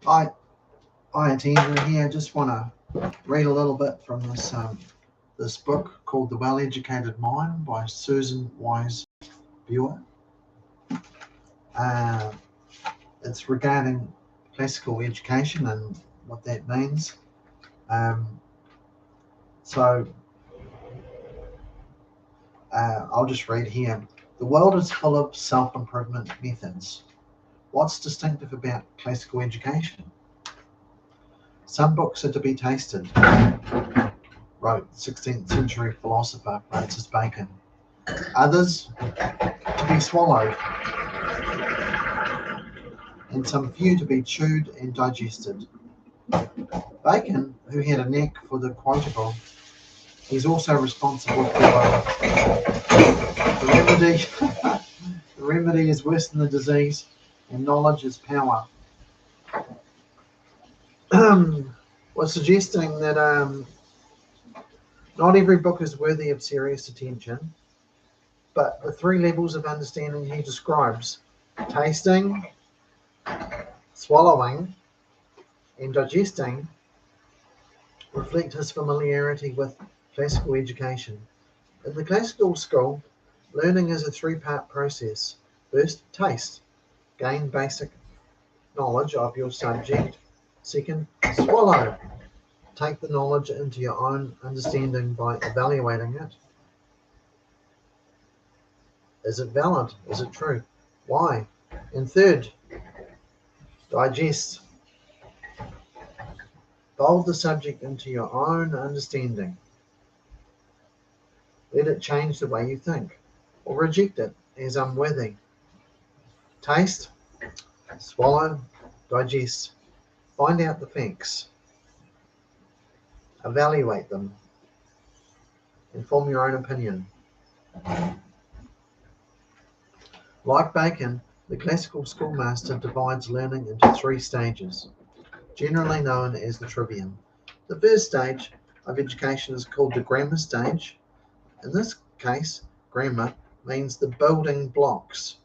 Hi, it's Andrew here. Just want to read a little bit from this book called The Well-Educated Mind by Susan Wise Buer. Uh, it's regarding classical education and what that means. Um, so I'll just read here. The world is full of self-improvement methods. What's distinctive about classical education? Some books are to be tasted, wrote 16th century philosopher Francis Bacon. Others to be swallowed, and some few to be chewed and digested. Bacon, who had a knack for the quotable, is also responsible for the remedy. The remedy is worse than the disease, and knowledge is power. Was suggesting that not every book is worthy of serious attention, but the three levels of understanding he describes, tasting, swallowing, and digesting, reflect his familiarity with classical education. In the classical school, learning is a three-part process. First, taste. Gain basic knowledge of your subject. Second, swallow. Take the knowledge into your own understanding by evaluating it. Is it valid? Is it true? Why? And third, digest. Fold the subject into your own understanding. Let it change the way you think, or reject it as unworthy. Taste, swallow, digest. Find out the facts. Evaluate them. And form your own opinion. Like Bacon, the classical schoolmaster divides learning into three stages, generally known as the Trivium. The first stage of education is called the grammar stage. In this case, grammar means the building blocks,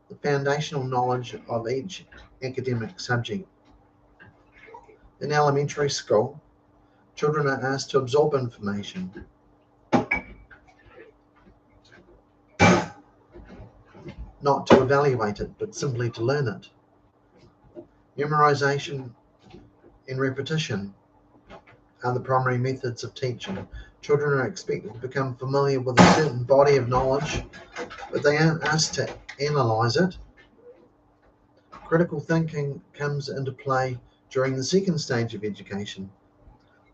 the foundational knowledge of each academic subject. In elementary school, children are asked to absorb information, not to evaluate it, but simply to learn it. Memorization and repetition are the primary methods of teaching. Children are expected to become familiar with a certain body of knowledge, but they aren't asked to analyze it. Critical thinking comes into play during the second stage of education,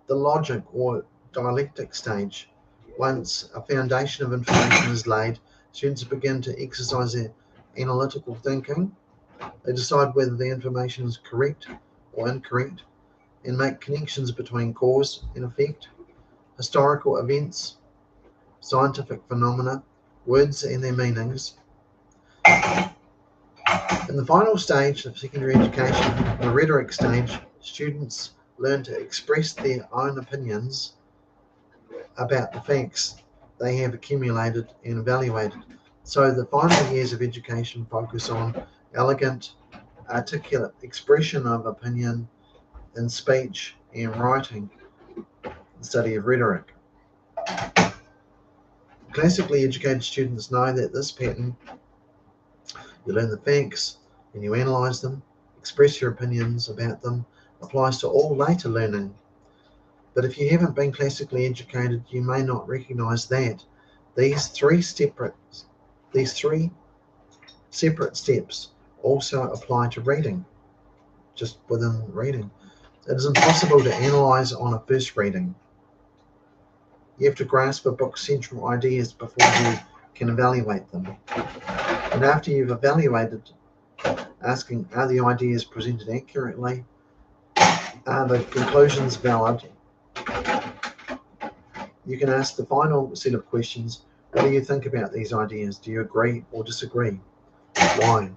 the logic or dialectic stage. Once a foundation of information is laid, students begin to exercise their analytical thinking. They decide whether the information is correct or incorrect and make connections between cause and effect, historical events, scientific phenomena, words and their meanings. In the final stage of secondary education, the rhetoric stage, students learn to express their own opinions about the facts they have accumulated and evaluated. So the final years of education focus on elegant, articulate expression of opinion in speech and writing, the study of rhetoric. Classically educated students know that this pattern, you learn the facts and you analyze them, express your opinions about them, applies to all later learning. But if you haven't been classically educated, you may not recognize that these three separate steps also apply to reading, just within reading. It is impossible to analyze on a first reading. You have to grasp a book's central ideas before you can evaluate them. And after you've evaluated, asking, are the ideas presented accurately? Are the conclusions valid? You can ask the final set of questions. What do you think about these ideas? Do you agree or disagree? Why?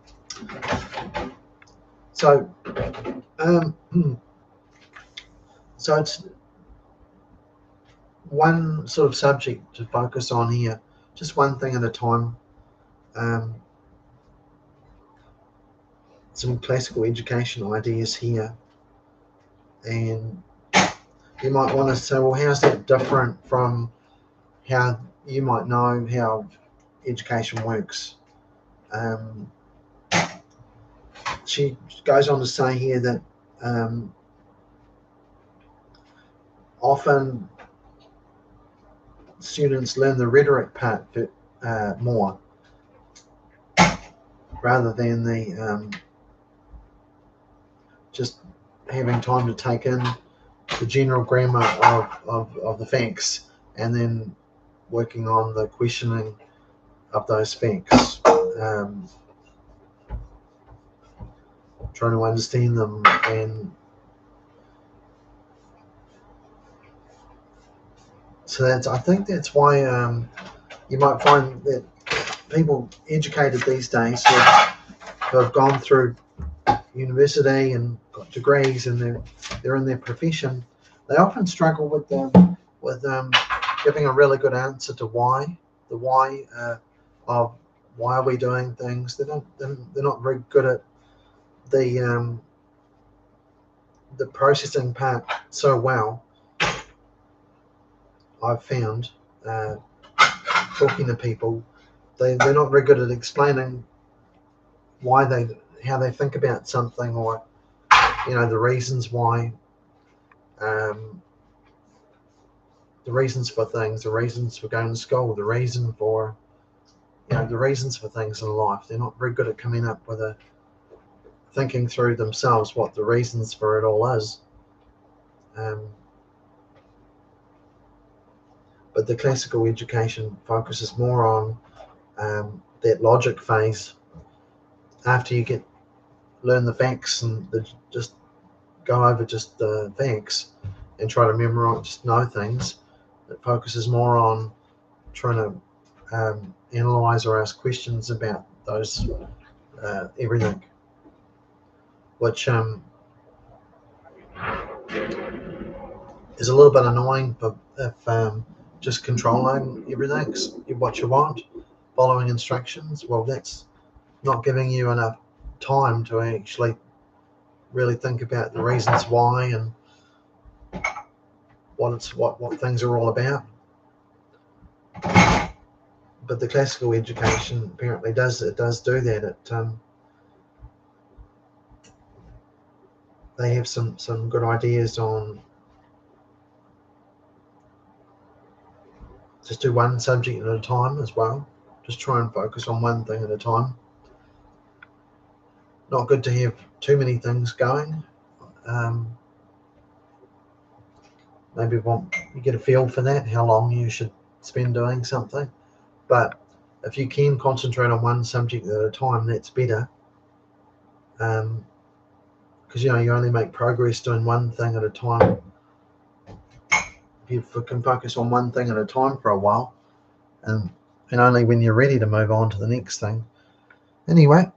So, so it's one sort of subject to focus on here, just one thing at a time. Some classical education ideas here. And you might want to say, well, how's that different from how you might know how education works? She goes on to say here that often students learn the rhetoric part more rather than the just having time to take in the general grammar of the facts and then working on the questioning of those facts, trying to understand them. And so I think that's why you might find that people educated these days who have gone through university and got degrees and they're in their profession, they often struggle with giving a really good answer to why, the why of why are we doing things. They're not very good at the processing part so well. I've found talking to people, they're not very good at explaining how they think about something, or the reasons why, the reasons for things, the reasons for going to school, the reasons for things in life. They're not very good at coming up with thinking through themselves what the reasons for it all is. But the classical education focuses more on that logic phase. After you learn the facts and just go over just the facts and try to memorize, just know things. It focuses more on trying to analyze or ask questions about those everything, which is a little bit annoying if just controlling everything, what you want, following instructions. Well, that's not giving you enough time to actually really think about the reasons why and what things are all about. But the classical education apparently does do that. They have some good ideas on just do one subject at a time as well. Just try and focus on one thing at a time. Not good to have too many things going. Maybe you get a feel for that, how long you should spend doing something. But if you can concentrate on one subject at a time, that's better. Because you only make progress doing one thing at a time. If you can focus on one thing at a time for a while, and only when you're ready to move on to the next thing. Anyway,